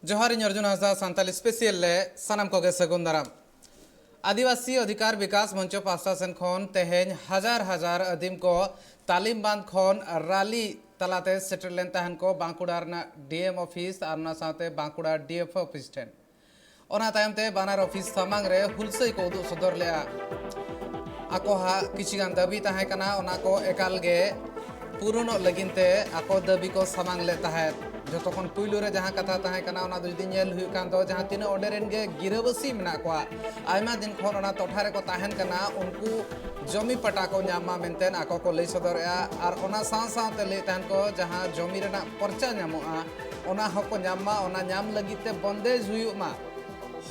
जोहार इन अर्जुन हांसदा सानताली स्पेशल ले सानाम कोगे सगुन दाराम आदिवासी अधिकार विकास मंच पास्टा सेन खन तेहेन हजार हजार अदिम को तालीम बांध खन राली तलाते सेटल लेन तहन को बांकुड़ा डीएम ऑफिस और ना साथे बांकुड़ा डीएफ ऑफिस ठेन ओना तायमते बानार ऑफिस सामांग रे हुलसई को उदु सदर लेआ आको हा किछिगान दाबी ताहे कना ओना को एकाल गे पूर्ण लगिनते आको दाबी को सामांग ले ताहे जतखन पुइलु रे जहां कथा ताहे कना ओना जुदी नेल हुई कान तो जहां तीन ओडेरेन गे गिरबसी मेना कोआ आयमा दिन खन ओना टोठा रे को ताहेन कना उनको जमी पटा को न्यामा मेनतेन आको को लई सदरया और ओना सां सां ते ले ताहन को जहां जमी रेना परचा न्यामोआ ओना हको न्यामा ओना न्याम लगिते बंदेज हुयुमा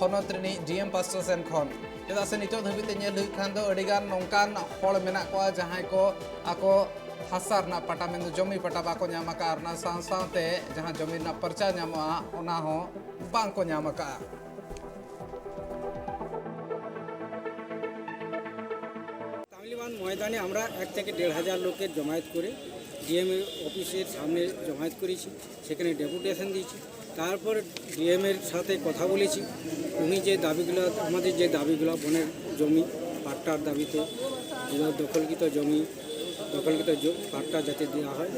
हनत रिनी डीएम पास्टर सेन खन चेदा से नितो धबिते नेल हुई खान दो अडिगान नोंकान होड़ मेना कोआ जहां को आको हासार ना पटा मेन जमी पटा बाको न्यामका और ना सां सांते जहां जमी ना परचा न्यामोआ ओना हो बांको न्यामका तामिलबांध ময়দানে আমরা 1 থেকে 1.5 লোকের জমায়েত করে ডিএম অফিসের সামনে জমায়েত করেছি, সেখানে ডেপুটেশন দিয়েছি। তারপর ডিএম এর সাথে কথা বলেছি, উনি যে দাবিগুলো আমাদের যে দাবিগুলো বনের জমি পাট্টার দাবিতে দখলকৃত জমি দখলকৃত পাট্টা যাতে দেওয়া হয়,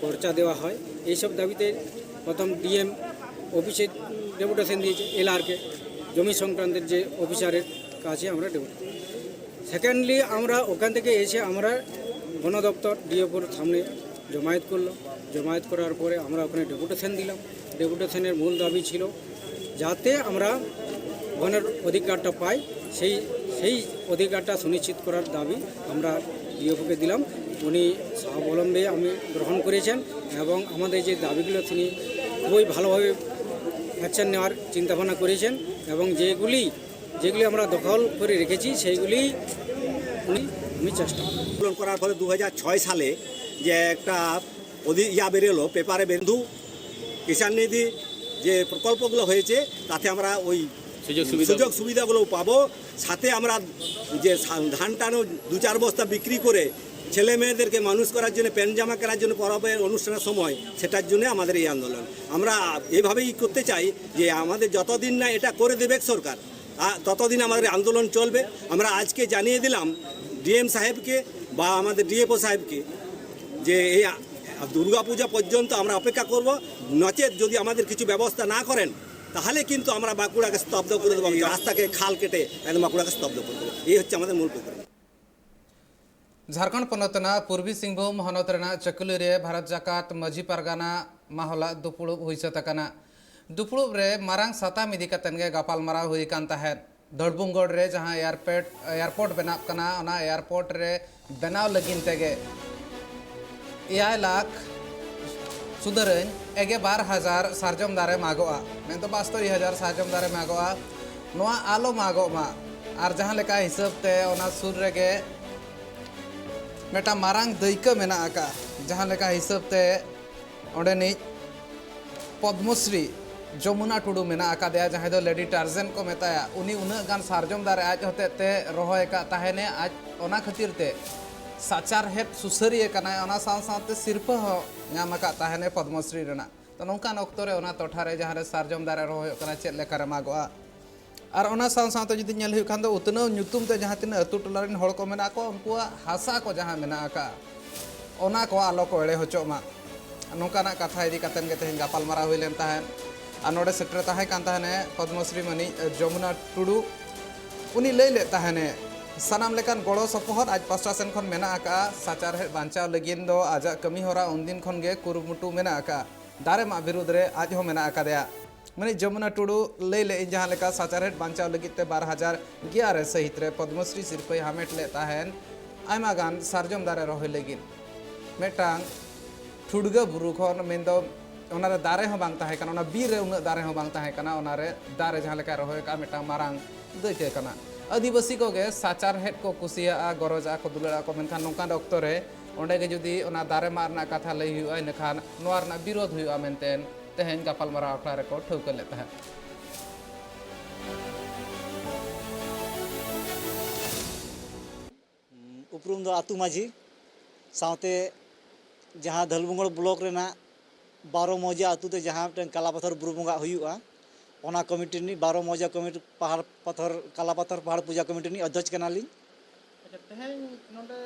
পর্চা দেওয়া হয়, এইসব দাবিতে প্রথম ডিএম অফিসে ডেপুটেশন দিয়েছে এলআরকে জমি সংক্রান্তের যে অফিসারের কাছে আমরা ডেপুটেশন। সেকেন্ডলি আমরা ওখান থেকে এসে আমরা বন দপ্তর ডিএফওর সামনে জমায়েত করলাম। জমায়েত করার পরে আমরা ওখানে ডেপুটেশন দিলাম। ডেপুটেশনের মূল দাবি ছিল যাতে আমরা বনের অধিকারটা পাই, সেই অধিকারটা সুনিশ্চিত করার দাবি আমরা ডিএফওকে দিলাম। উনি স্বাবলম্বে আমি গ্রহণ করেছেন এবং আমাদের যে দাবিগুলো তিনি খুবই ভালোভাবে অ্যাকশন নেওয়ার চিন্তাভাবনা করেছেন এবং যেগুলি আমরা দখল করে রেখেছি সেইগুলি উনি চেষ্টা আন্দোলন করার ফলে 2006 সালে যে একটা বেরোলো পেপারে বন্ধু কিষাণ নিধি যে প্রকল্পগুলো হয়েছে তাতে আমরা ওই সুযোগ সুবিধাগুলো পাবো। সাথে আমরা যে ধান টানো 2-4 বস্তা বিক্রি করে ছেলে মেয়েদেরকে মানুষ করার জন্য প্যান্ট জামা কেনার জন্য পরবের অনুষ্ঠানের সময় সেটার জন্য আমাদের এই আন্দোলন। আমরা এভাবেই করতে চাই যে আমাদের যতদিন না এটা করে দেবে সরকার ততদিন আমাদের আন্দোলন চলবে। আমরা আজকে জানিয়ে দিলাম ডিএম সাহেবকে বা আমাদের ডিএফও সাহেবকে যে এই দুর্গাপূজা পর্যন্ত আমরা অপেক্ষা করব, নচেত যদি আমাদের কিছু ব্যবস্থা না করেন তাহলে কিন্তু আমরা বাঁকুড়াকে স্তব্ধ করে দেবো, রাস্তাকে খাল কেটে একদম বাঁকুড়াকে স্তব্ধ করে দেবো। এই হচ্ছে আমাদের মূল প্রোগ্রাম। झारखंड पनतना पूर्वी सिंहभूम हनतना चकुली रे भारत जाकात मजी पारगाना माहला दुपुड़ुब हुईसतकना दुपुड़ुब रे मारांग साताम इदी कतन गे गापाल मारा हुई कान ताहेन दड़बुंगड़ रे जहां एयरपोर्ट बनाव कना ओना एयरपोर्ट रे बनाव लगिन तेगे 1 लाख सुदरन 12,000 सारजम दारे मागोआ मैं तो 72,000 सारजम दारे मागोआ नोआ आलो मागो मा और जहां लेका हिसाब ते ओना सुर रेगे मेटा मारांग दैका मेना आका जहां लेका हिसाब ते ओंडे नि पद्मश्री जमुना टुडू मेना आका दया जहां दो लेडी टार्जन को मेताया उनी उना गान सारजम दारे आज होते ते रहोय का ताहेने आज ओना खातिर ते साचार हेड सुसरिये कना ओना सां सांते सिरप हो न्यामका ताहेने पद्मश्री रेना तो नोंकान ऑक्तो रे ओना टोठा रे जहां रे सारजम दारे रहोय कना चेत लेका रे मागोआ और ओना सां सांते जुदी नेल हुई खान दो उतना ᱧᱩᱛᱩᱢ ते जहां तिना अतु टोला रेन हड़ को मेना को उनकुआ हासा को जहां मेना आका ओना को आलो को एड़े होचो मा नोंकाना कथा इदी कतन गे तेहन गापाल मारा हुई लेन ताहेन और नोडे सेक्टर ताहे कान ताहेने पद्मश्री मनी जमुना टुडू उनी लई ले ताहेने सानाम लेकान गड़ो सपोहर आज पास्टा सेन खन मेना आका साचार हे बांचाव लगिन दो आजा कमी होरा उनदिन खन गे कुरुमुटु मेना आका दारे मा विरुद्ध रे आज हो मेना आका दया माने जमुना टुडू लई ले जहां लेका साचार हेड बांचाव लगिते 2011 सहित रे पद्मश्री सिरपै हामेट ले ताहेन आयमा गान सारजम दारे रहोय लगिन मेटांग ठुडगा बुरु खन मेंदो ओनारे दारे हो बांग ताहे कना ओना बीर रे उना दारे हो बांग ताहे कना ओनारे दारे जहां लेका रहोय का मेटांग मारांग दैके कना आदिवासी को गे साचार हेड को कुसिया गरजा को दुलड़ा को मेनखान नोंकान ऑक्तो रे ओंडे गे जुदी ओना दारे मारना कथा लई हुआ इनखान नोआर ना विरोध हुआ मेनतेन तेहन गापाल मारा आखड़ा रे को ठौका लेता है। उपरुम दो आतु माझी साथे जहां धलबुंगड़ ब्लॉक रेना 12 मौजा आतु ते जहां कालापथर बुरु बंगा हुआ ओना कमिटी नी 12 मौजा कमिटी पहाड़ पत्थर काला पत्थर पहाड़ पूजा कमिटी नी अध्यक्ष कनाली अच्छा तेहें नोंडे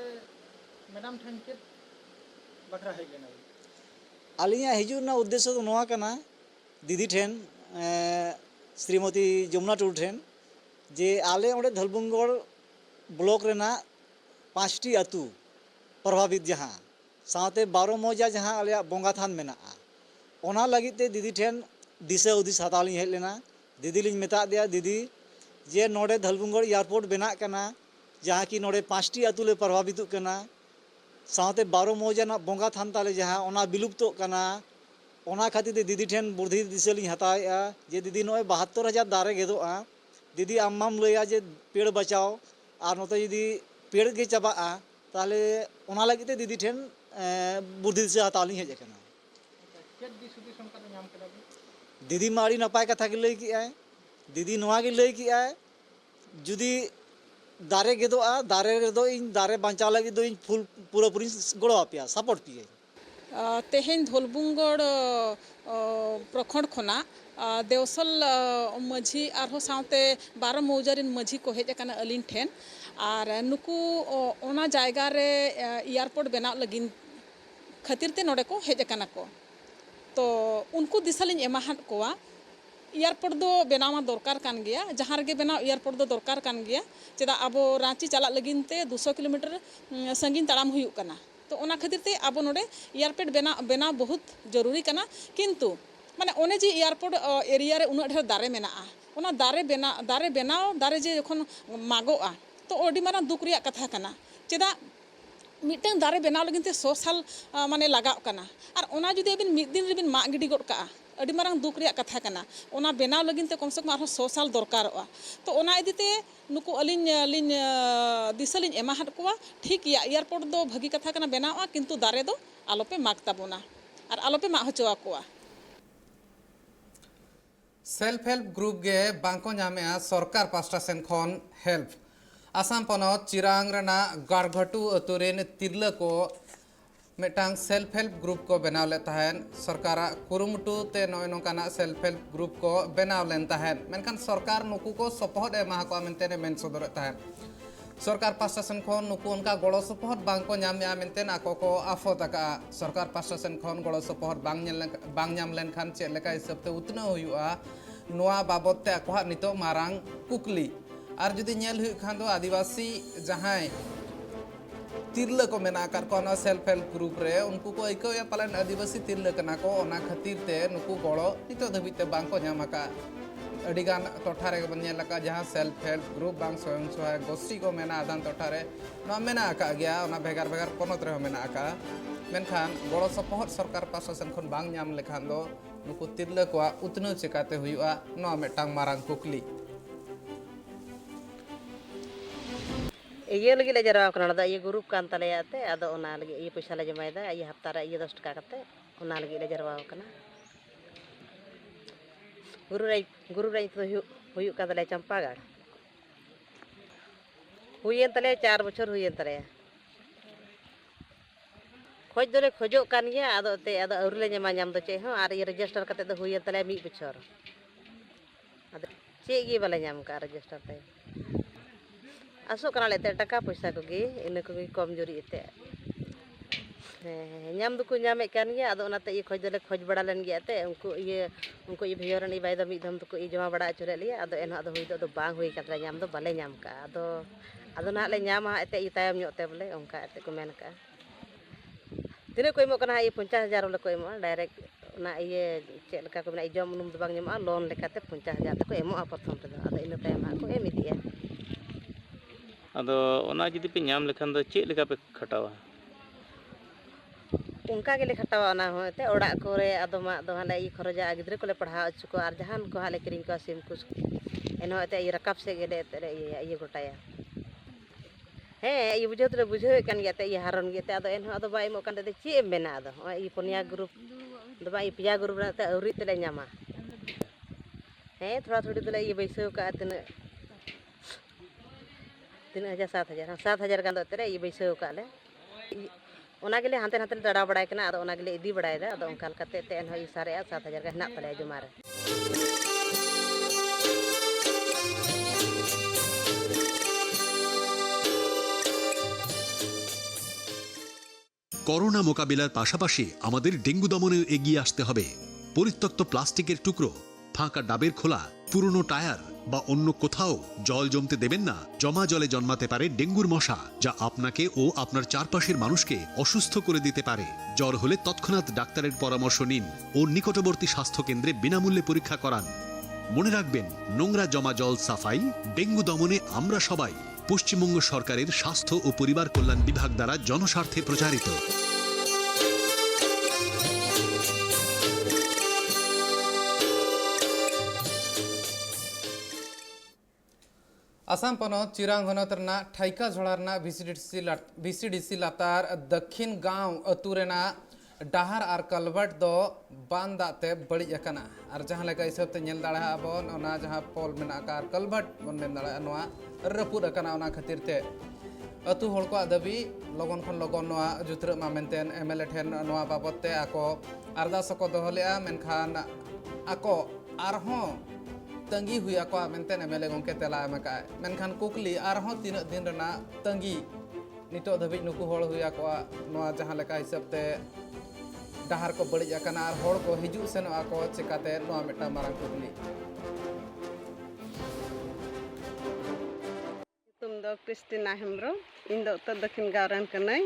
मैडम ठेन चेत बखरा है लेना आलिया हिजुना उद्देश्य तो नोआ कना दीदी ठेन श्रीमती जमुना टुडू ठेन जे आले ओंडे धलबुंगगढ़ ब्लॉक रेना 5टी अतु प्रभावित जहाँ साथे 12 मौजा जहाँ आलिया बोंगा थान मेना ओना लगी ते दीदी ठेन दिशा उदिस हताव लिᱧ हेज लेना दीदी लिᱧ मेता दिया दीदी जे नोडे धलबुंगगढ़ एयरपोर्ट बना कना जहाँ की नोडे 5टी अतु ले प्रभावित कना साथे 12 मौजा ना बोंगा थान ताले जहाँ ओना विलुप्त कना ओना खातिर ते दीदी ठेन बुद्धि दिशा लिᱧ हतावेआ जे दीदी नोय 72,000 दारे गेदोआ दीदी आमाम लैया जे पेड़ बचाओ और नोते यदि पेड़ के चाबाआ ताले ओना लगी ते दीदी ठेन बुद्धि दिशा हताव लिᱧ हेज कना चेत दिस हुदिस उनका नाम केदा दीदी माड़ी नपाय कथा के लई किआय दीदी नोआ के लई किआय जुदी दारे गेदोआ दारे रेदो इन दारे बांचा लगी दो इन फुल पूरा पूरी गड़ो आपिया सपोर्ट पिए तेहें धोलबुंगगढ़ प्रखंड खोना देवसल माझी आरो साथे 12 मौजारिन माझी को हेज अकाना अलिन ठेन और नुकु ओना जायगा रे एयरपोर्ट बनाव लगिन खातिर ते नोडे को हेज अकाना को तो उनको दिशा लिᱧ एमाहाद कोआ एयरपोर्ट दो बनावा दरकार कान गया जहाँ रगे बनाव एयरपोर्ट दो दरकार कान गया चेदा आबो रांची चला लगिन ते 200 किलोमीटर संगीन ताड़ाम हुयुग कना तो ओना खातिर ते आबो नोडे एयरपोर्ट बनाव बहुत जरूरी कना किंतु माने ओने जे एयरपोर्ट एरिया रे उना ढेर दारे मेना ओना दारे बनाव दारे जे जखन मागोआ तो ओडी मारा दुख रिया कथा कना चेदा मिटन दारे बनाव लगिन ते 100 साल माने लगाव कना और ओना जुदी अबिन मिद दिन रेबिन मा गिडी गड का अडी मारंग दुख रिया कथा कना ओना बनाव लगिन ते कम से कम 100 साल दरकारोआ तो ओना इदीते नुकु अलिन दिशा लिᱧ एमाहाद कोआ ठीक या एयरपोर्ट दो भगी कथा कना बनावा किंतु दारे दो आलोपे माग ताबोना और आलोपे मा हचोआ कोआ सेल्फ हेल्प ग्रुप गे बांको नामेआ सरकार पास्टा सेन खन हेल्प आसाम पनत चिरांग रेना गारघटू अतुरेन तिरला को मेटांग सेल्फ हेल्प ग्रुप को बनाव ले तहन सरकारा कुरुमुटु ते नय नोकाना सेल्फ हेल्प ग्रुप को बनाव लेन तहन मेनखान सरकार नुकु को सपोहट एमा को मेनतेने मेन सदर तहन सरकार पास्टा सेन खन नुकु उनका गड़ो सपोहट बांको नामेआ मेनतेन आको को आफत आका सरकार पास्टा सेन खन गड़ो सपोहट बांग नाम लेनखान चे लेका हिसाब ते उतना हुआ नोआ बाबत ते आकोहा नितो मारांग कुकली और जुदी नेल हुई खान दो आदिवासी जहाँ तिरला को मेना कर को ना सेल्फ हेल्प ग्रुप रे उनको को इको या पालन आदिवासी तिरला कना को ओना खातिर ते नुकु गड़ो नितो धबिते बांको नामाका अडिगान टोठारे बन नेलका जहाँ सेल्फ हेल्प ग्रुप बांग स्वयं सहायक गोष्ठी को मेना आदान टोठारे ना मेना का गया ओना भेगार भेगार पनत रे मेना का मेनखान गड़ो सपोहट सरकार पासा सेन खन बांग नाम लेखान दो नुकु तिरला को उतनो चिकाते हुआ ना मेटांग मारांग कुकली ये लगी ले जरा कना ये ग्रुप कान तले आते आदो ओना लगी ये पैसा ले जमायदा ये हफ्ता रे ये 10 टका कते ओना लगी ले जरवा कना गुरु रे तो हुयु का तले चंपागढ़ हुयेन तले 4 बछर हुयेन तले खोज दोले खोजो कान गया आदो ते आदो औरी ले जमा नाम दो चे हो आर ये रजिस्टर कते दो हुयेन तले 1 बछर आदो चे गे बाले नाम का रजिस्टर ते आसो कना लेते टका पैसा को गे इन को कमजोरी एते नाम दुको नामे कान गया आदो ओनाते ये खोज दोले खोज बड़ा लेन गया ते उनको ये भैरन बाय दो मिद धम तो ये जमा बड़ा चले लिया आदो एन आदो हुई दो बांग हुई कतरा नाम दो बाले नाम का आदो ना ले नाम एते ये तायम ᱧᱚᱜते बोले उनका एते को मेन का तिने को एमो कना ये 50,000 बोले को एमो डायरेक्ट ना ये चेक लका को ना जम नुम दो बांग ᱧᱟᱢᱟ लोन लेकाते 50,000 तक को एमो प्रथम रे आदो इन तायम को एम इदिया आदो ओना जदि पे नाम लेखान दो चेक लेका पे खटावा उनका गेले खटावा ना होते ओड़ा कोरे आदोमा दो हाले ई खरजा गिद्रे कोले पढ़ा अछु को आर जहान को हाले किरिंग को सिम कुछ एनो होते ई रकाब से गेले ते ये गोटाया हे ये बुझे कान गयाते ये हारन गयाते आदो एनो आदो बाय मो कान ते चे मेना आदो ई पुनिया ग्रुप दो बाय पिया ग्रुप नाते औरी तेले ᱧᱟᱢᱟ हे थोड़ा थोड़ी दोले ये बैसो का तने 7,000 गान दो तेरे ये बैसो का ले ओना गेले हांते हांते दड़ा बड़ाय कना आदो ओना गेले इदी बड़ाय दा आदो ओनकाल कते ते एन हो ई सारे 7,000 का हना तले जुमारे করোনা মোকাবিলার পাশাপাশি আমাদের ডেঙ্গু দমনেও এগিয়ে আসতে হবে। পরিত্যক্ত প্লাস্টিকের টুকরো, ফাঁকা ডাবের খোলা, পুরনো টায়ার বা অন্য কোথাও জল জমতে দেবেন না। জমা জলে জন্মাতে পারে ডেঙ্গুর মশা, যা আপনাকে ও আপনার চারপাশের মানুষকে অসুস্থ করে দিতে পারে। জ্বর হলে তৎক্ষণাৎ ডাক্তারের পরামর্শ নিন ও নিকটবর্তী স্বাস্থ্য কেন্দ্রে বিনামূল্যে পরীক্ষা করান। মনে রাখবেন, নোংরা জমা জল সাফাই, ডেঙ্গু দমনে আমরা সবাই। পশ্চিমবঙ্গ সরকারের স্বাস্থ্য ও পরিবার কল্যাণ বিভাগ দ্বারা জনস্বার্থে প্রচারিত। आसाम पनत चिरांग हनत ठाइका झोड़ा VCDC लातार दक्षिण गांव अतुरेना डाहार और कलवर्ट दो बांध दाते बड़ी अकना और जहां लेका हिसाब ते नेल दाड़ा बन ओना जहां पोल मेना का कलवर्ट बन मेन दाड़ा नोआ रपुद अकना ओना खातिर ते अतु हड़ को दाबी लगन खन लगन नोआ जुत्र मा मेनतेन MLA ठेन नोआ बाबत ते आको अरदास को दोहलेआ मेनखान आको आरहों तंगी हुई को मेनते MLA गंके तेला एमका मेनखान कुकली आरहों तीन दिन रना तंगी नितो धबी नुकु हड़ हुई को नोआ जहां लेका हिसाब ते डाहार को बड़ी अकना और हड़ को हिजू सेनोआ को चिकाते नोआ मेटा मारंग कुकली तुम दो क्रिस्टीना हेम्ब्रो इन दो उत्तर दक्षिण गावरन कनई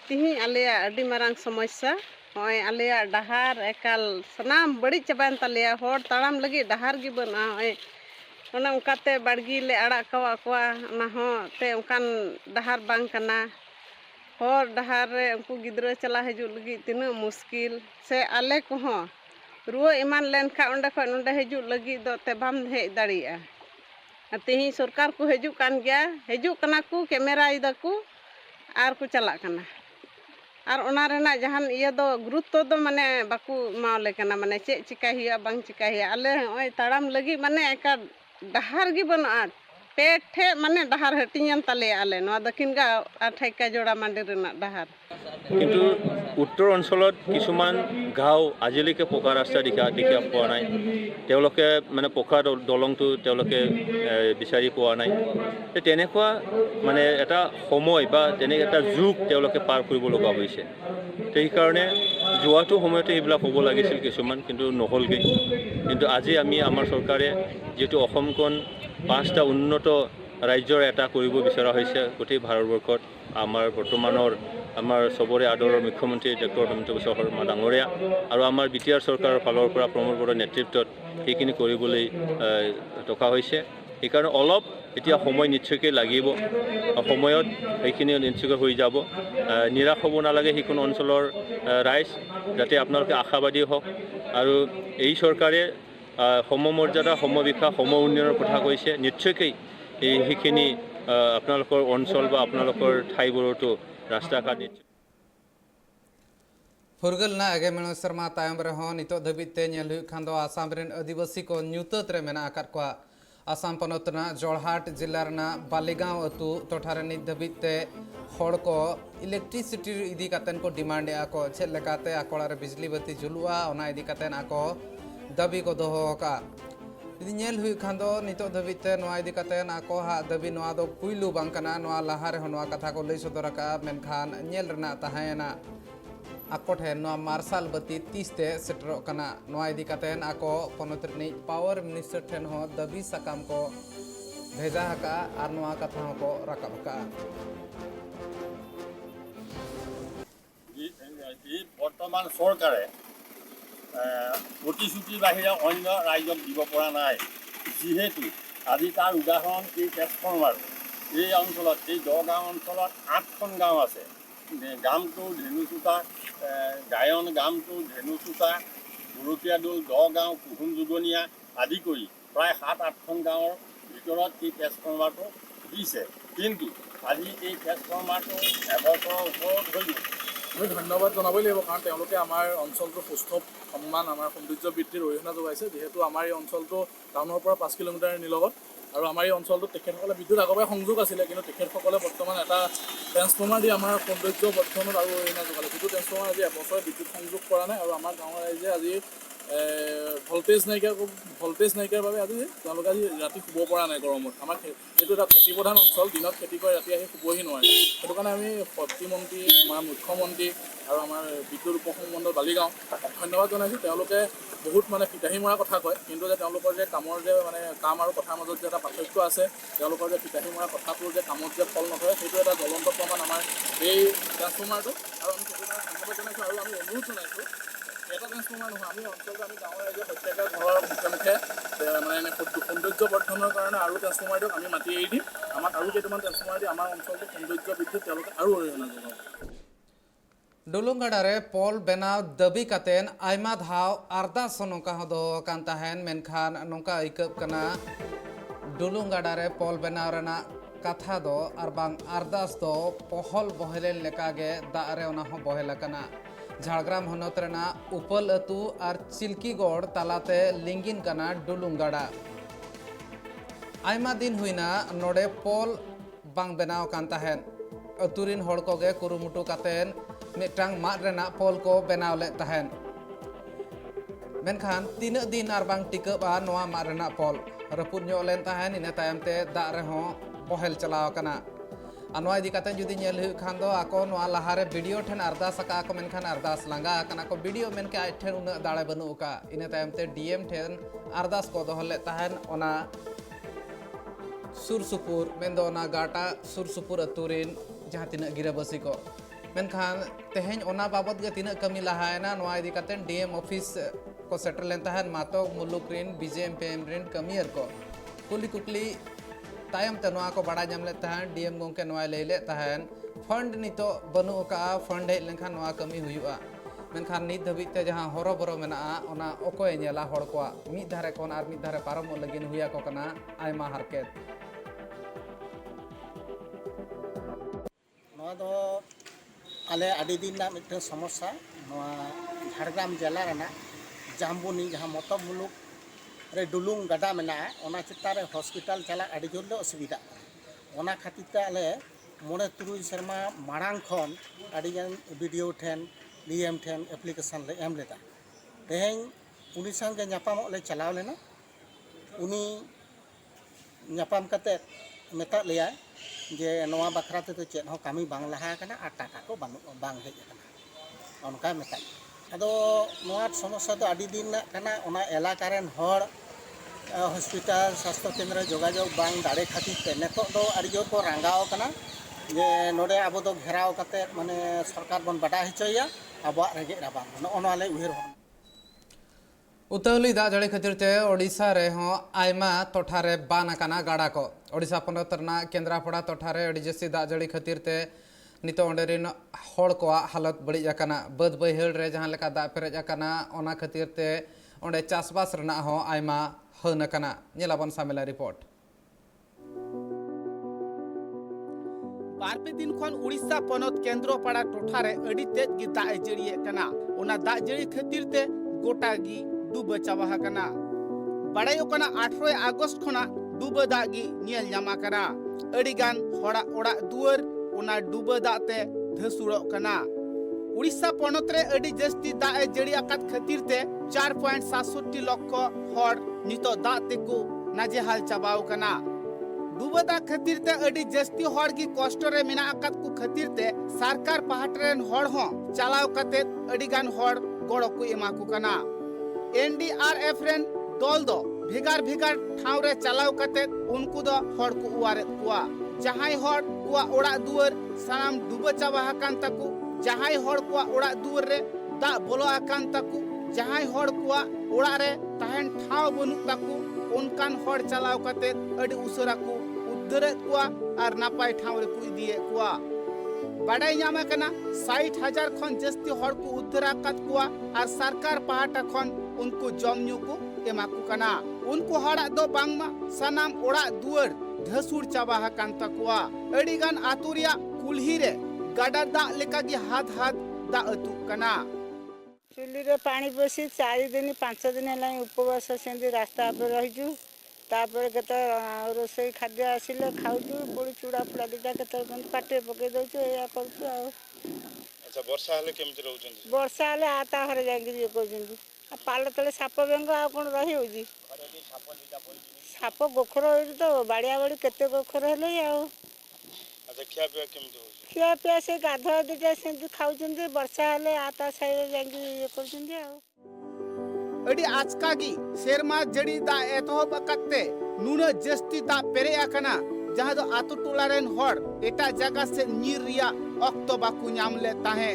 तिही आलेया अडी मारंग समस्या होय आलेया डाहार एकाल सनाम बड़ी चबान तलेया होड़ ताड़ाम लगी डाहार गी बना होय ओना उनकाते बाड़गी ले आड़ा कवा कवा ना हो ते उनकान डाहार बांग कना होड़ डाहार रे उनको गिद्रा चला हजू लगी तिना मुश्किल से आले को हो रुआ ईमान लेन खा ओंडे खो नोंडे हजू लगी दो ते बाम हेज दाड़िया तिही सरकार को हजू कान गया हजू कना को कैमरा इदा को आर को चला कना और ओना रेना जहान इया दो गुरुत्व दो माने बाकू मावले कना माने चे चिका हिया बांग चिका हिया आले ओय ताड़ाम लगी माने एका डाहार गी बना पेठे माने डाहार हटियान तले आले नोआ दक्षिण गा ठाइका जोड़ा मांडे रेना डाहार কিন্তু উত্তৰ অঞ্চলত কিছুমান গাঁও আজিলৈকে পকা ৰাস্তা দেখা পোৱা নাই। তেওঁলোকে মানে পকা দলংটো তেওঁলোকে বিচাৰি পোৱা নাই। তেনেকুৱা মানে এটা সময় বা তেনে এটা যুগ তেওঁলোকে পাৰ কৰিব লগা হৈছে। সেইকাৰণে যোৱাটো সময়তে এইবিলাক হ'ব লাগিছিল কিছুমান, কিন্তু নহ'লগৈ। কিন্তু আজি আমি আমাৰ চৰকাৰে যিহেতু অসমখন 5টা উন্নত ৰাজ্যৰ এটা কৰিব বিচৰা হৈছে গোটেই ভাৰতবৰ্ষত। আমাৰ বৰ্তমানৰ আমাৰ সবৰে আদৰৰ মুখ্যমন্ত্ৰী ডক্টৰ হেমন্ত বিশ্ব শৰ্মা ডাঙৰীয়া আৰু আমাৰ BTR চৰকাৰৰ ফালৰ পৰা প্ৰমোদ বড়োৰ নেতৃত্বত সেইখিনি কৰিবলৈ টকা হৈছে। সেইকাৰণে অলপ এতিয়া সময় নিশ্চয়কৈ লাগিব, সময়ত সেইখিনি নিশ্চয়কৈ হৈ যাব। নিৰাশ হ'ব নালাগে সেইখন অঞ্চলৰ ৰাইজ, যাতে আপোনালোকে আশাবাদী হওক। আৰু এই চৰকাৰে সমমৰ্যাদা, সমবিকাশ, সম উন্নয়নৰ কথা কৈছে। নিশ্চয়কৈ সেইখিনি আপোনালোকৰ অঞ্চল বা আপোনালোকৰ ঠাইবোৰতো रास्ता का फुरगल ना आगे मेनो शर्मा तायम रहो नितो धबिते नेल हुई खान दो आसाम रेन आदिवासी को न्यूतत रे मेना आकार को आसाम पनोतना जोरहाट जिल्ला रना बालीगांव अतु टोठारे नित धबिते हड़ को इलेक्ट्रिसिटी इदी कातेन को डिमांड आको छे लेकाते आकोड़ा रे बिजली बत्ती जुलुआ ओना इदी कातेन आको दाबी को दोहो का इदी नेल हुई खान दो नितो धबिते नोआ इदी कातेन आको हा दाबी नोआ दो पुइलु बांकना नोआ लाहा रे नोआ कथा को लई सदर का मेनखान नेल रना ताहेना आको ठेन नोआ मार्शल बत्ती 30 ते सेटरो कना नोआ इदी कातेन आको पनोतरनी पावर मिनिस्टर ठेन हो दाबी सकाम को भेजा हका आर नोआ कथा को राकाब का বর্তমান সরকারে প্ৰতিশ্ৰুতিৰ বাহিৰে অন্য ৰাজ্যক দিব পৰা নাই। যিহেতু আজি তাৰ উদাহৰণ এই ট্ৰেন্সফৰ্মাৰ এই অঞ্চলত, এই দগাঁও অঞ্চলত 8খন গাঁও আছে। গামটো ধেনুচুটা, গায়ন গামটো ধেনুচুটা, বৰতীয়াদৌল, দগাঁও, কুহুম যোগনীয়া আদি কৰি প্ৰায় 7-8খন গাঁৱৰ ভিতৰত এই ট্ৰেন্সফৰ্মাৰটো দিছে। কিন্তু আজি এই ট্ৰেন্সফৰ্মাৰটো এবছৰৰ ওপৰত হৈ গ'ল। আমি ধন্যবাদ জনাবই লাগিব, কাৰণ তেওঁলোকে আমাৰ অঞ্চলটোৰ সুস্থ সন্মান, আমাৰ সৌন্দৰ্য বৃদ্ধিৰ অৰিহণা যোগাইছে। যিহেতু আমাৰ এই অঞ্চলটো টাউনৰ পৰা 5 কিলোমিটাৰ নিলগত, আৰু আমাৰ এই অঞ্চলটোত তেখেতসকলে বিদ্যুৎ আগৰপৰাই সংযোগ আছিলে, কিন্তু তেখেতসকলে বৰ্তমান এটা ট্ৰেন্সফৰ্মাৰ দি আমাৰ সৌন্দৰ্য বৰ্ধনত আৰু অৰিহণা যোগালে। যিটো ট্ৰেন্সফৰ্মাৰ আজি এবছৰে বিদ্যুৎ সংযোগ কৰা নাই, আৰু আমাৰ গাঁৱৰ ৰাইজে আজি ভল্টেজ নাইকিয়াৰ বাবে আজি তেওঁলোকে আজি ৰাতি শুব পৰা নাই গৰমত। আমাৰ এইটো এটা খেতি প্ৰধান অঞ্চল, দিনত খেতি কৰি ৰাতি আহি শুবহি নোৱাৰে। সেইটো কাৰণে আমি শক্তিমন্ত্ৰী, আমাৰ মুখ্যমন্ত্ৰী আৰু আমাৰ বিদ্যুৎ উপসংমণ্ডল বালিগাঁও ধন্যবাদ জনাইছোঁ। তেওঁলোকে বহুত মানে ফিতাহী মৰা কথা কয়, কিন্তু যে তেওঁলোকৰ যে কামৰ যে মানে কাম আৰু কথাৰ মাজত যে এটা পাৰ্থক্য আছে, তেওঁলোকৰ যে ফিতাহী মৰা কথাটোৰ যে কামত যে ফল নধৰে, সেইটো এটা জ্বলন্ত প্ৰমাণ আমাৰ এই ট্ৰান্সফৰ্মাৰটো। আৰু আমি সেইটো কাৰণে ধন্যবাদ জনাইছোঁ আৰু আমি অনুৰোধ জনাইছোঁ, এটা ট্ৰান্সফৰ্মাৰ নহয়, আমি অঞ্চলটো আমি গাঁৱৰ ৰাইজে প্ৰত্যেকৰ ঘৰৰ মুখে মুখে মানে সৌন্দৰ্য বৰ্ধনৰ কাৰণে আৰু ট্ৰান্সফৰ্মাৰ দিয়ক, আমি মাতি এৰি দিম। আমাক আৰু কেইটামান ট্ৰান্সফৰ্মাৰ দি আমাৰ অঞ্চলটো সৌন্দৰ্য বৃদ্ধিত তেওঁলোকে আৰু অৰিহণা যোগাব। डुलुंगगाड़ा रे पोल बेनाव दाबी कातेन आयमा धाव अरदास नोंका हो दो कान ताहेन मेनखान नोंका इकब कना डुलुंगगाड़ा रे पोल बेनाव रेना कथा दो आर बांग अरदास दो पहल बहेलेन लेकागे दा रे ओना हो बहेलकना। झाड़ग्राम हनत रेना उपल अतु आर चिल्कीगढ़ तालाते लिंगिन कना डुलुंगगाड़ा। आयमा दिन हुईना नोडे पोल बांग बेनाव कान ताहेन अतुरिन हड़ कोगे कुरुमुटु कातेन मिटांग माद रेना पोल को बेनाव ले ताहेन। मेनखान तीन दिन आर बांग टिकबा नोआ माद रेना पोल रपुद ᱧᱚᱜ ᱞᱮᱱ ᱛᱟᱦᱮᱱ ᱤᱱᱟᱹ ᱛᱟᱭᱚᱢ ᱛᱮ ᱫᱟᱜ ᱨᱮᱦᱚᱸ ᱵᱚᱦᱮᱞ ᱪᱟᱞᱟᱣ ᱟᱠᱟᱱᱟ। ᱟᱨ ᱱᱚᱣᱟ ᱤᱫᱤ ᱠᱟᱛᱮ ᱡᱩᱫᱤ ᱧᱮᱞ ᱦᱩᱭᱩᱜ ᱠᱷᱟᱱ ᱫᱚ ᱟᱠᱚ ᱱᱚᱣᱟ ᱞᱟᱦᱟᱨᱮ ᱵᱤᱰᱤଓ ᱴᱷᱮᱱ ᱟᱨᱫᱟᱥ ᱟᱠᱟᱜ ᱟᱠᱚ, ᱢᱮᱱᱠᱷᱟन ᱟᱨᱫᱟᱥ ᱞᱟᱸᱜᱟ ᱟᱠᱟᱱᱟ ᱠᱚ। ᱵᱤᱰᱤओ ᱢᱮᱱᱠᱮ ᱟᱡ ᱴᱷᱮᱱ ᱩᱱᱟᱹᱜ ᱫᱟᱲᱮ ᱵᱟᱹᱱᱩᱜ ᱟᱠᱟᱫ। ᱤᱱᱟᱹ ᱛᱟᱭᱚᱢ ᱛᱮ ᱰᱤᱮᱢ ᱴᱷᱮᱱ ᱟᱨᱫᱟᱥ ᱠᱚ ᱫᱚᱦᱚ ᱞᱮᱫ ᱛᱟᱦᱮᱱ ᱚᱱᱟ सुर सुपुर मेंदो ना गाटा सुर सुपुर अतुरिन जहाँ तीन गिराबसी को मेनखान तेहें ओना बाबत गे तीन कमी लहायना नोआ इदी कातेन डीएम ऑफिस को सेटल लेन ताहन मातो मुलुक रिन बीजेएमपीएम रिन कमियर को कुली कुकली तायम ते नोआ को बड़ा जम ले ताहन डीएम गोंके नोआ ले ले ताहन फंड नितो बनु का फंड हे लेनखान नोआ कमी हुयुआ। मेनखान नित धबित ते जहाँ हरो बरो मेना ओना ओकोय नेला हड़ को मिद धारे कोन आर मिद धारे पारम लगिन हुया को कना आयमा हारकेत। नोआ दो आले आदि दिन ना मिट्टे समस्या नोआ झाड़ग्राम जिला रेना जाम्बुनी जहाँ मतो मुलुक रे डुलुंग गाडा मेना ओना चित्तारे हॉस्पिटल चला आदि जोर ले असुविधा ओना खातिर ते आले मोने तुरुई शर्मा मारांग खन आदि गान वीडियो ठेन डीएम ठेन एप्लीकेशन ले एम लेदा तेहें उनी संगे ᱧᱟᱯᱟᱢᱚᱜ ले चलाव लेना उनी ᱧᱟᱯᱟᱢ कते मेता लेया जे नोआ बखरा ते तो चेत हो कमी बांग लहा कना आ टाका को बांग हेज कना ओनका मेता अदो नोआ समस्या तो आदि दिन कना ओना एलाका रेन हड़ हॉस्पिटल स्वास्थ्य केंद्र जोगाजोग बांग दाड़े खातिर ते नेतो दो आदि जोर को रांगाव कना जे नोडे आबो दो घेराव कते माने सरकार बन बड़ा हिचोया आबो रेगे राबांग नोआ ले उहेर उतौली दाग जड़ी खातिर ते ओडिशा रे हों आयमा टोठारे बान आकाना गाड़ा को ओडिशा पनत रना केंद्रापड़ा टोठारे अड़ी जस्ती दाग जड़ी खातिर ते नितो ओंडेरिन हड़ को हालत बड़ी आकाना बद बैहड़ रे जहां लेका दाग पेरेज आकाना ओना खातिर ते ओंडे चासबास रना हों आयमा हन आकाना। नेलाबन सामेला रिपोर्ट। बारपे दिन खन उड़ीसा पनत केंद्रपाड़ा टोठारे अड़ी तेज गी दाग जड़िए कना ओना दाग जड़ी खातिर ते गोटा गी डूबा चाबा कना बड़ायो कना 18 अगस्त खना डूबा दाग गी नेल ᱧᱟᱢᱟ कना अड़ी गान हड़ा ओड़ा दुआर ओना डूबा दाग ते धसुड़ो कना। उड़ीसा पनत रे अड़ी जस्ती दाग ए जड़ी आकात खातिर ते 4.67 लाख हड़ नितो दाग तेको नाजेहाल चाबाव कना। डूबा दाग खातिर ते अड़ी जस्ती हड़ गी कष्ट रे मेना आकात को खातिर ते सरकार पाहट रेन हड़ हो चलाव कते अड़ी गान हड़ गड़ो को एमा को कना। एनडीआरएफ रेन दल दो भेगार भेगार ठाव रे चलाव कते उनको दो हड़ को उवारे कुआ जहाई हड़ कुआ ओड़ा दुआर साम डूबा चाबा हकान तकु जहाई हड़ कुआ ओड़ा दुआर रे दा बोलो आकान तकु जहाई हड़ कुआ ओड़ा रे ताहन ठाव बनु तकु उनकान हड़ चलाव कते अड़ी उसरा को उद्धरे कुआ आर नापाय ठाव रे को इदिए कुआ बड़ाई ᱧᱟᱢ कना 60,000 खन जस्ती हड़ को उद्धर आकात कुआ आर सरकार पाहाटा खन उनको जमन्यू को एमा को कना। उनको हड़ा दो बांगमा सनाम ओड़ा दुआर धसुड़ चाबा हकान तकुआ अड़ी गान आतुरिया कुल्ही रे गाडा दा लेका गी हाथ हाथ दा अतु कना। चुली रे पानी बसी 4 दिन 5 दिन है उपवास सेंदी रास्ता पर रहिजु तापर केते रोसई खाद्य आसिले खाउजु पुड़ी चूड़ा फुड़ा दिटा केते पाटे पके दउछु या करछु आ। अच्छा वर्षा हले केमति रहउछन? वर्षा हले आता हरे जागी ये कहजु पाल तले साप बेंग आ कौन रही साप गोखर तो बाड़िया बाड़ी केते गोखर हेले खिया पिया से गाधुआ दुटा से खाऊं वर्षा हेले आता साइड जाके ये कर अड़ी आचकागी शेरमा जड़ी दा एतहब अकते नुना जस्ती दा पेरे आकना जहां दो आतु टोला रेन हर एटा जगह से नीर रिया अक्तो बाकु नाम ले ताहे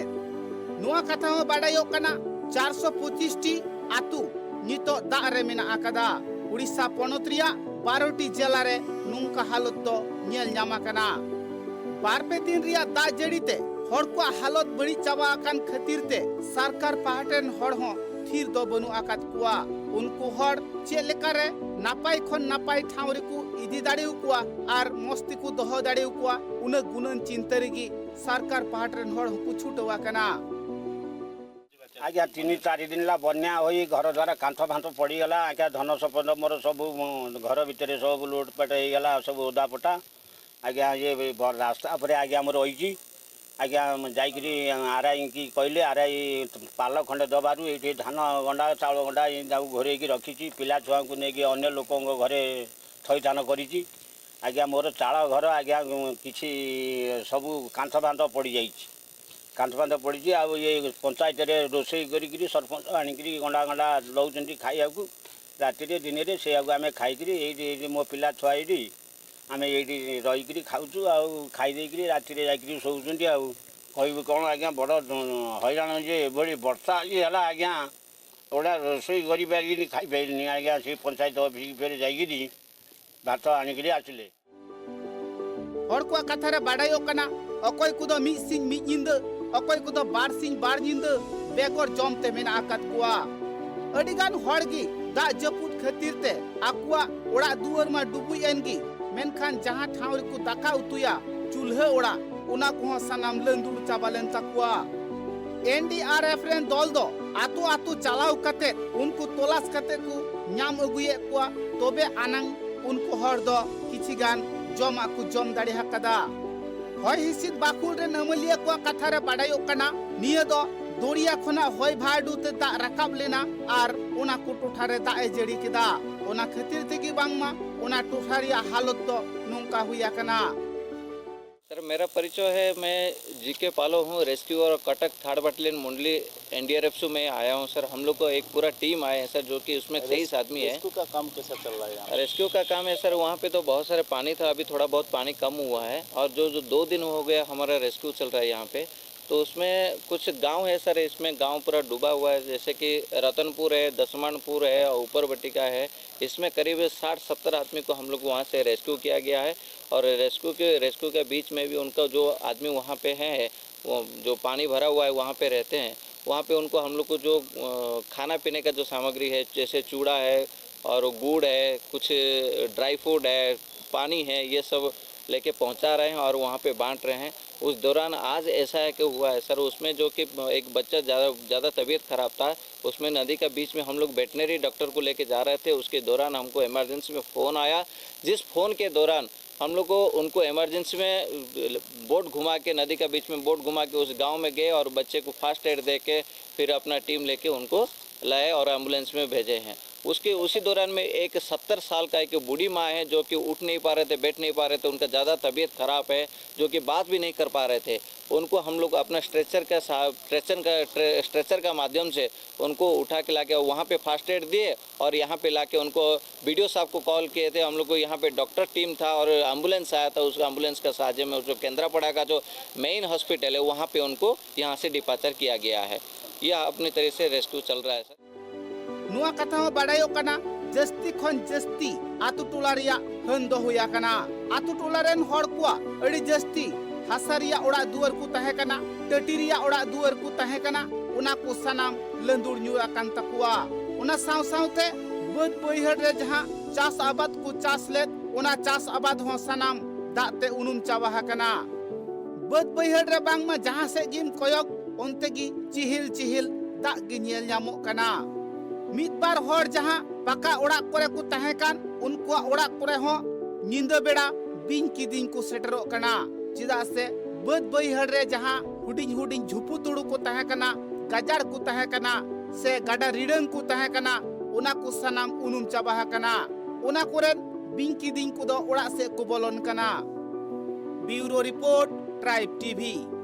नुआ कथा हो बाडायो कना 425 टी आतु नितो दा रे मेना आकदा उड़ीसा पोनोत रिया 12टी जिला रे नुंका हालत दो नेल ᱧᱟᱢ आकना बारपे दिन रिया दा जड़ीते हर को हालत बड़ी चाबा आकन खातिर ते सरकार पाहटेन हर हो थीर दो बनु आकात कुआ उनको हर चे लेकारे नापाई खन नापाई ठाव रे को इदी दाड़ेउ कुआ आर मस्ती को दह दाड़ेउ कुआ उन गुणन चिंतरेगी सरकार पाहटेन हर को छुटवा कना आज्ञा 3-4 दिन ला बन्या होई घर द्वारा कांथ फांथ पड़ी गला आज्ञा धन संपद मोर सब घर भितर सब लूटपाट हो गला सब ओदा पटा आज्ञा ये रास्ता पर आज्ञा मोर होई आज्ञा जाइकरी आरआई की कहले आरआई पाल खंडे दबारू ये धान गंडा चाउल गंडा घोरे रखी पिला छुआ को लेकिन अन्य लोकों घरे थईथान करी आज्ञा मोर चाल घर आज्ञा किसी सब कांथ फांथ पड़ जाइए कांथ फांथ पड़ी आ ये पंचायत रोसई करी सरपंच आनिकी गंडा गंडा लौं खाया राति दिन में से आम खाई मो पिला छुआ ये आम ये रहीकि खाऊँ खाई राति जा शोचुं कह कौन आज्ञा बड़ हैरान जे बड़ी वर्षा ये है आज्ञा गोटा रोसई कर खाई पारे आज्ञा से पंचायत ऑफिस फेर जाइए भात आनिकी आसिले हर को कथा रे बाडायो कना अकय कुदो मी सिंह मी इंद अकय कुदो बार सिंह बार इंद बेगर जमते मेना आकात कुआ अडिगान हड़गी दा जपुत खातिर ते आकुआ ओड़ा दुआर मा डुबुई एनगी मेनखान जहां ठाव रे को दाका उतुया चूल्हा ओड़ा उना को सनाम लंदुड़ चाबालेन तकुआ एनडीआरएफ रेन दल दो आतु आतु चलाव कते उनको तलाश कते को ᱧᱟᱢ अगुए कुआ तबे आनंग उनको हर दो किछि गान जमा को जम दाड़ी हकदा हय हिसिद बाकुल रे नमलिया को कथा रे बाडायो कना निया दो दोड़िया खना हय भाडू ते दा राकाब लेना आर ओना को टोठा रे दा ए जड़ी केदा ओना खातिर तेगी बांगमा ओना टोठा रिया हालत तो नोंका हुया कना। सर मेरा परिचय है, मैं जीके पालो हूँ, रेस्क्यू और Cuttack third battalion Mundli NDRF में आया हूँ। सर हम लोग को एक पूरा टीम आया है सर, जो कि उसमें 23 आदमी है। रेस्क्यू का काम कैसा चल रहा है? रेस्क्यू का काम है सर, वहाँ पे तो बहुत सारे पानी था, अभी थोड़ा बहुत पानी कम हुआ है। और जो 2 दिन हो गया हमारा रेस्क्यू चल रहा है यहाँ पे, तो उसमें कुछ गांव है सर, इसमें गांव पूरा डूबा हुआ है, जैसे कि रतनपुर है, दसमानपुर है और ऊपर बटिका है। इसमें करीब 60-70 आदमी को हम लोग वहाँ से रेस्क्यू किया गया है। और रेस्क्यू के बीच में भी उनका जो आदमी वहाँ पे है, वो जो पानी भरा हुआ है वहाँ पे रहते हैं, वहाँ पे उनको हम लोग को जो खाना पीने का जो सामग्री है, जैसे चूड़ा है और गुड़ है, कुछ ड्राई फ्रूट है, पानी है, ये सब लेके पहुंचा रहे हैं और वहाँ पे बांट रहे हैं। उस दौरान आज ऐसा है कि हुआ है सर, उसमें जो कि एक बच्चा ज़्यादा तबीयत ख़राब था, उसमें नदी का बीच में हम लोग वेटनरी डॉक्टर को लेके जा रहे थे। उसके दौरान हमको इमरजेंसी में फ़ोन आया, जिस फ़ोन के दौरान हम लोग को उनको इमरजेंसी में बोट घुमा के, नदी का बीच में बोट घुमा के उस गांव में गए और बच्चे को फर्स्ट एड दे के फिर अपना टीम लेके उनको लाए और एम्बुलेंस में भेजे हैं। उसी दौरान में एक 70 साल का एक बूढ़ी माँ है, जो कि उठ नहीं पा रहे थे, बैठ नहीं पा रहे थे, उनका ज़्यादा तबीयत ख़राब है, जो कि बात भी नहीं कर पा रहे थे। उनको हम लोग अपना स्ट्रेचर का माध्यम से उनको उठा के लाके वहाँ पे फर्स्ट एड दिए और यहाँ पे लाके उनको वीडियो साहब को कॉल किए थे। हम लोग को यहाँ पे डॉक्टर टीम था और एम्बुलेंस आया था, उस एम्बुलेंस का साझे में जो केंद्रापड़ा का जो मेन हॉस्पिटल है वहाँ पे उनको यहाँ से डिपार्चर किया गया है। यह अपनी तरह से रेस्क्यू चल रहा है सर। नुआ कथा बाडायो कना जस्ती खन जस्ती आतु टोला रिया हन दो हुया कना। आतु टोला रेन हड़ कुआ अड़ी जस्ती हासा रिया ओड़ा दुआर को तहे कना, टटी रिया ओड़ा दुआर को तहे कना, उना को सनाम लंदुड़ न्यू आकान तकुआ। उना साव सावते बद बइहड़ रे जहां चास आबाद को चास लेत, उना चास आबाद हो सनाम दाते उनुम चाबा कना। बद बइहड़ रे बांग में जहां से गिम कोयक ओनते गी चिहिल चिहिल दाग गी नेल ᱧᱟᱢᱚᱜ कना। मिदबार हर जहां पका ओड़ा करे को तहे कान, उनको ओड़ा करे हो निंदा बेड़ा बिन किदिन को सेटरो कना। चिदा से बद बइहड़ रे जहां हुडिंग हुडिंग झुपु तुड़ु को तहे कना, गाजार को तहे कना, से गाडा रिडंग को तहे कना उना को सनाम उनुम चाबा कना उना कोरेन बिंकी दिन को दो ओड़ा से को बोलन कना। Bureau report tribe TV.